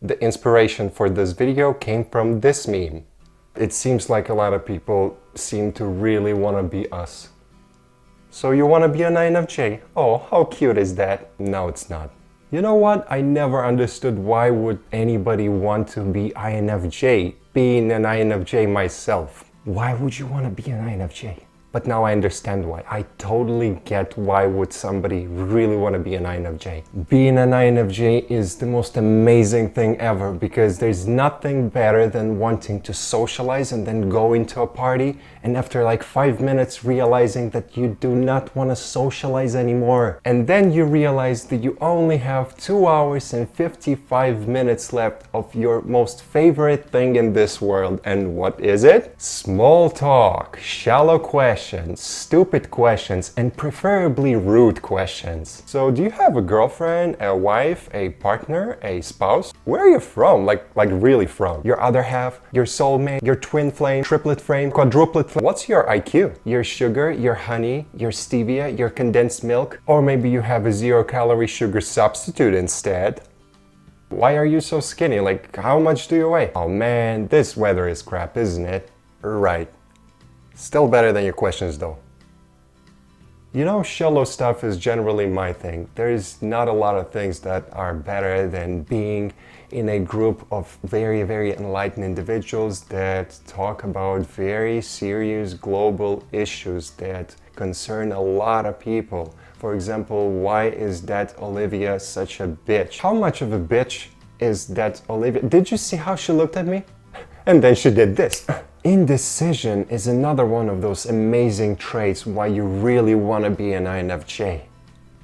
The inspiration for this video came from this meme. It seems like a lot of people seem to really want to be us. So you want to be an INFj? Oh, how cute is that? No, it's not. You know what? I never understood why would anybody want to be INFj, being an INFj myself. Why would you want to be an INFj? But now I understand why. I totally get why would somebody really want to be an INFj. Being an INFj is the most amazing thing ever because there's nothing better than wanting to socialize and then go into a party and after like 5 minutes realizing that you do not want to socialize anymore. And then you realize that you only have 2 hours and 55 minutes left of your most favorite thing in this world. And what is it? Small talk, shallow questions, stupid questions, and preferably rude questions. So do you have a girlfriend, a wife, a partner, a spouse? Where are you from? Like really from? Your other half, your soulmate, your twin flame, triplet flame, quadruplet flame? What's your IQ? Your sugar, your honey, your stevia, your condensed milk? Or maybe you have a 0-calorie sugar substitute instead? Why are you so skinny? Like, how much do you weigh? Oh man, this weather is crap, isn't it? Right. Still better than your questions though. You know, shallow stuff is generally my thing. There's not a lot of things that are better than being in a group of very, very enlightened individuals that talk about very serious global issues that concern a lot of people. For example, why is that Olivia such a bitch? How much of a bitch is that Olivia? Did you see how she looked at me? And then she did this. Indecision is another one of those amazing traits why you really want to be an INFJ.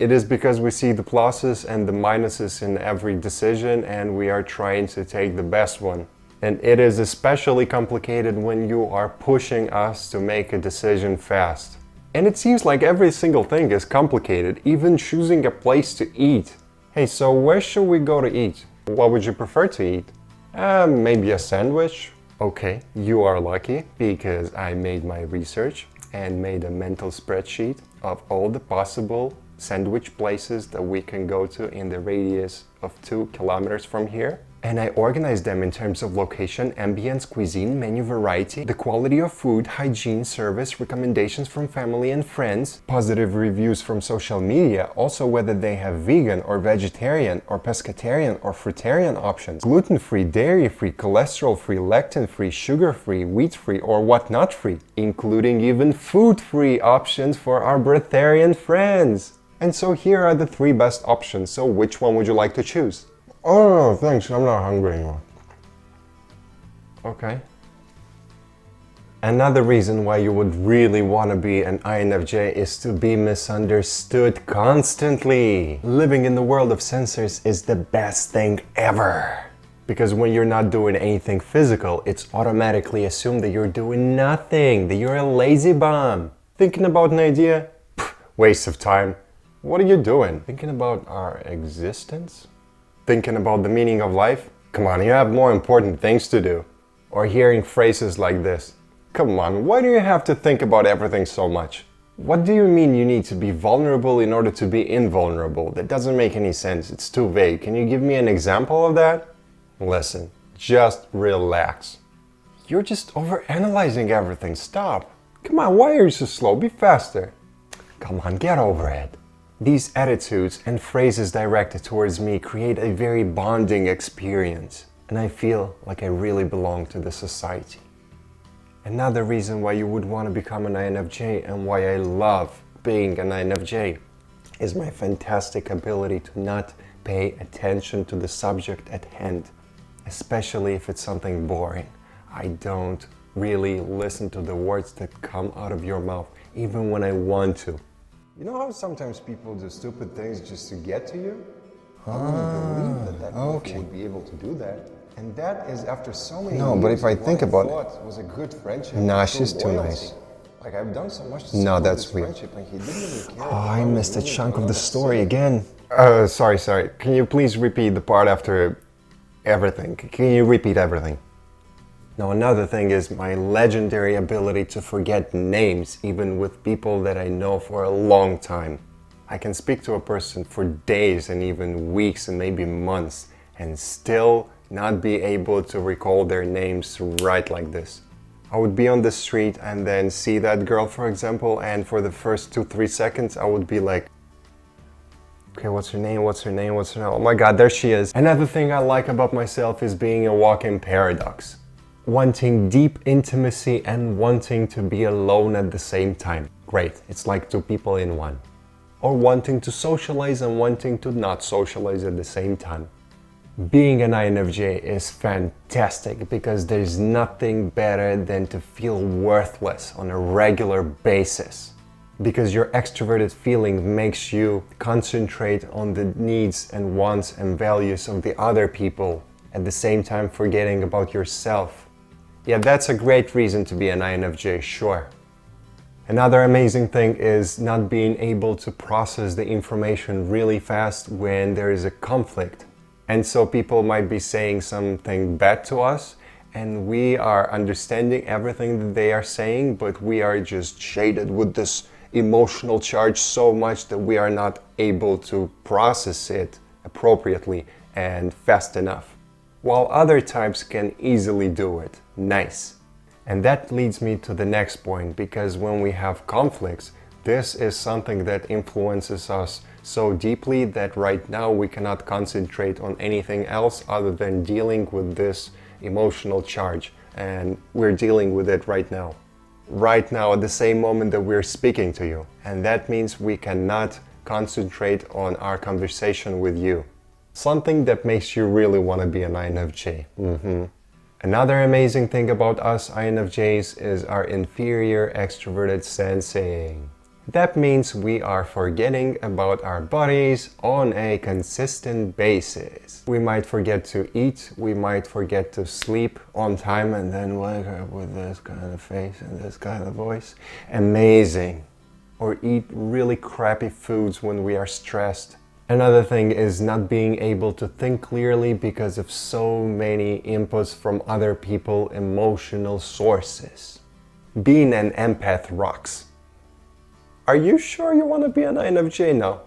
It is because we see the pluses and the minuses in every decision and we are trying to take the best one. And it is especially complicated when you are pushing us to make a decision fast. And it seems like every single thing is complicated, even choosing a place to eat. Hey, so where should we go to eat? What would you prefer to eat? Maybe a sandwich? Okay, you are lucky because I made my research and made a mental spreadsheet of all the possible sandwich places that we can go to in the radius of 2 kilometers from here. And I organized them in terms of location, ambience, cuisine, menu variety, the quality of food, hygiene, service, recommendations from family and friends, positive reviews from social media, also whether they have vegan or vegetarian or pescatarian or fruitarian options, gluten-free, dairy-free, cholesterol-free, lectin-free, sugar-free, wheat-free or whatnot-free, including even food-free options for our Breatharian friends. And so here are the 3 best options, so which one would you like to choose? Oh, thanks, I'm not hungry anymore. Okay. Another reason why you would really want to be an INFJ is to be misunderstood constantly. Living in the world of sensors is the best thing ever. Because when you're not doing anything physical, it's automatically assumed that you're doing nothing, that you're a lazy bum. Thinking about an idea? Pff, waste of time. What are you doing? Thinking about our existence? Thinking about the meaning of life? Come on, you have more important things to do. Or hearing phrases like this. Come on, why do you have to think about everything so much? What do you mean you need to be vulnerable in order to be invulnerable? That doesn't make any sense, it's too vague. Can you give me an example of that? Listen, just relax. You're just overanalyzing everything, stop. Come on, why are you so slow? Be faster. Come on, get over it. These attitudes and phrases directed towards me create a very bonding experience, and I feel like I really belong to the society. Another reason why you would want to become an INFJ and why I love being an INFJ is my fantastic ability to not pay attention to the subject at hand, especially if it's something boring. I don't really listen to the words that come out of your mouth, even when I want to. You know how sometimes people do stupid things just to get to you? I wouldn't believe that person would be able to do that. And that is after so many years. No, but if I think about it, was a good friendship. Nah, she's too nice. Like I've done so much to No, support that's this weird. friendship, and he didn't even care. Oh, I missed a chunk of the story again. Sorry. Can you please repeat the part after everything? Can you repeat everything? Now, another thing is my legendary ability to forget names, even with people that I know for a long time. I can speak to a person for days and even weeks and maybe months and still not be able to recall their names right like this. I would be on the street and then see that girl, for example, and for the first 2-3 seconds I would be like, okay, what's her name, what's her name, what's her name? Oh my god, there she is. Another thing I like about myself is being a walking paradox. Wanting deep intimacy and wanting to be alone at the same time. Great, it's like two people in one. Or wanting to socialize and wanting to not socialize at the same time. Being an INFJ is fantastic because there's nothing better than to feel worthless on a regular basis. Because your extroverted feeling makes you concentrate on the needs and wants and values of the other people, at the same time forgetting about yourself. Yeah, that's a great reason to be an INFJ, sure. Another amazing thing is not being able to process the information really fast when there is a conflict. And so people might be saying something bad to us and we are understanding everything that they are saying, but we are just shaded with this emotional charge so much that we are not able to process it appropriately and fast enough. While other types can easily do it. Nice. And that leads me to the next point, because when we have conflicts, this is something that influences us so deeply that right now we cannot concentrate on anything else other than dealing with this emotional charge. And we're dealing with it right now. Right now, at the same moment that we're speaking to you. And that means we cannot concentrate on our conversation with you. Something that makes you really want to be an INFJ. Another amazing thing about us INFJs is our inferior extroverted sensing. That means we are forgetting about our bodies on a consistent basis. We might forget to eat, we might forget to sleep on time and then wake up with this kind of face and this kind of voice. Amazing. Or eat really crappy foods when we are stressed. Another thing is not being able to think clearly because of so many inputs from other people, emotional sources. Being an empath rocks. Are you sure you want to be an INFJ now?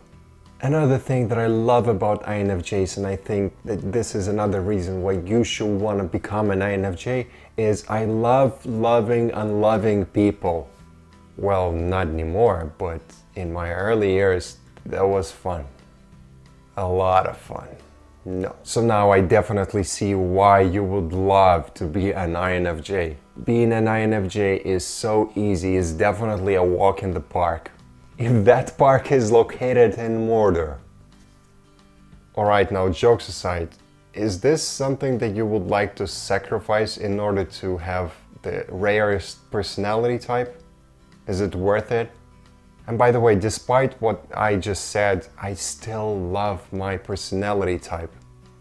Another thing that I love about INFJs, and I think that this is another reason why you should want to become an INFJ, is I love loving unloving people. Well, not anymore, but in my early years, that was fun. A lot of fun. No. So now I definitely see why you would love to be an INFJ. Being an INFJ is so easy, it's definitely a walk in the park. If that park is located in Mordor. Alright, now jokes aside, is this something that you would like to sacrifice in order to have the rarest personality type? Is it worth it? And by the way, despite what I just said, I still love my personality type.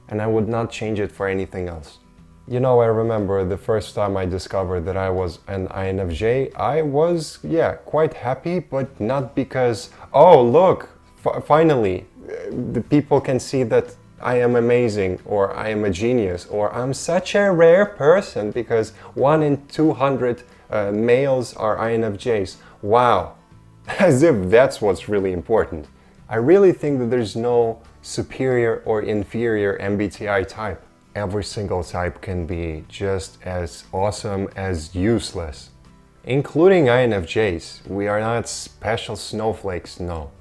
And I would not change it for anything else. You know, I remember the first time I discovered that I was an INFJ, I was, quite happy, but not because, oh, look, finally, the people can see that I am amazing, or I am a genius, or I'm such a rare person, because 1 in 200 males are INFJs. Wow. As if that's what's really important. I really think that there's no superior or inferior MBTI type. Every single type can be just as awesome as useless. Including INFJs. We are not special snowflakes, no.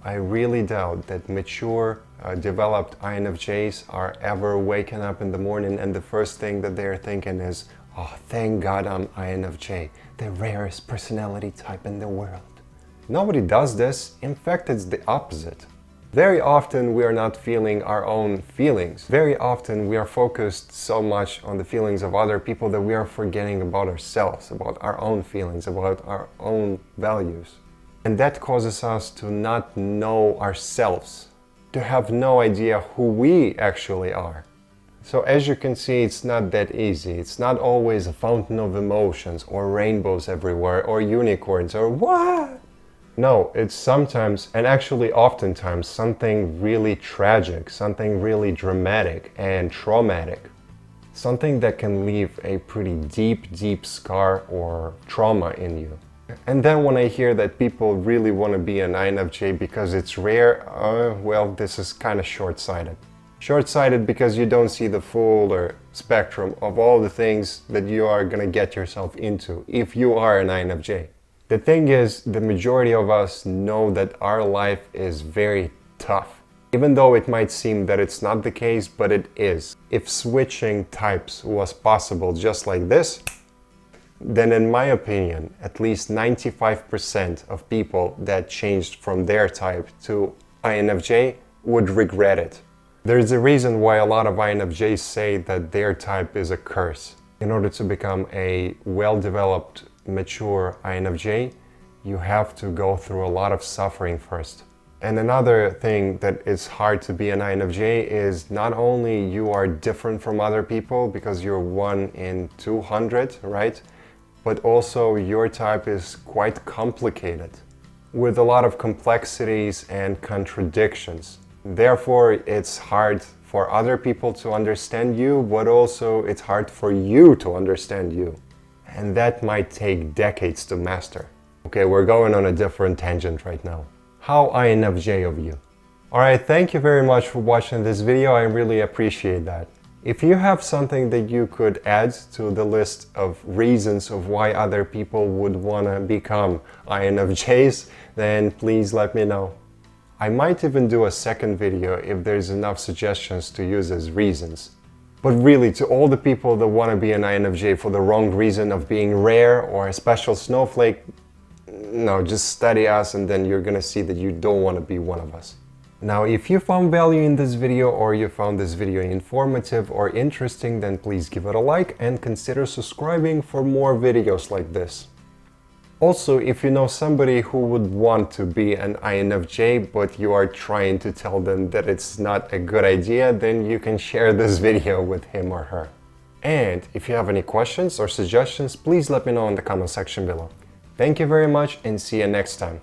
I really doubt that mature, developed INFJs are ever waking up in the morning and the first thing that they're thinking is, oh, thank God I'm INFJ, the rarest personality type in the world. Nobody does this. In fact, it's the opposite. Very often we are not feeling our own feelings. Very often we are focused so much on the feelings of other people that we are forgetting about ourselves, about our own feelings, about our own values. And that causes us to not know ourselves, to have no idea who we actually are. So as you can see, it's not that easy. It's not always a fountain of emotions or rainbows everywhere or unicorns or what? No, it's sometimes, and actually oftentimes, something really tragic, something really dramatic and traumatic. something that can leave a pretty deep scar or trauma in you. And then when I hear that people really want to be an INFJ because it's rare, well, this is kind of short-sighted. Short-sighted because you don't see the full spectrum of all the things that you are going to get yourself into if you are an INFJ. The thing is, the majority of us know that our life is very tough. Even though it might seem that it's not the case, but it is. If switching types was possible just like this, then in my opinion, at least 95% of people that changed from their type to INFJ would regret it. There's a reason why a lot of INFJs say that their type is a curse. In order to become a well-developed, mature INFJ, you have to go through a lot of suffering first. And another thing that is hard to be an INFJ is not only you are different from other people because you're 1 in 200, right? But also your type is quite complicated with a lot of complexities and contradictions. Therefore, it's hard for other people to understand you, but also it's hard for you to understand you. And that might take decades to master. Okay, we're going on a different tangent right now. How INFJ of you. Alright, thank you very much for watching this video. I really appreciate that. If you have something that you could add to the list of reasons of why other people would want to become INFJs, then please let me know. I might even do a second video if there's enough suggestions to use as reasons. But really, to all the people that want to be an INFJ for the wrong reason of being rare or a special snowflake, no, just study us and then you're gonna see that you don't want to be one of us. Now, if you found value in this video or you found this video informative or interesting, then please give it a like and consider subscribing for more videos like this. Also, if you know somebody who would want to be an INFJ, but you are trying to tell them that it's not a good idea, then you can share this video with him or her. And if you have any questions or suggestions, please let me know in the comment section below. Thank you very much and see you next time.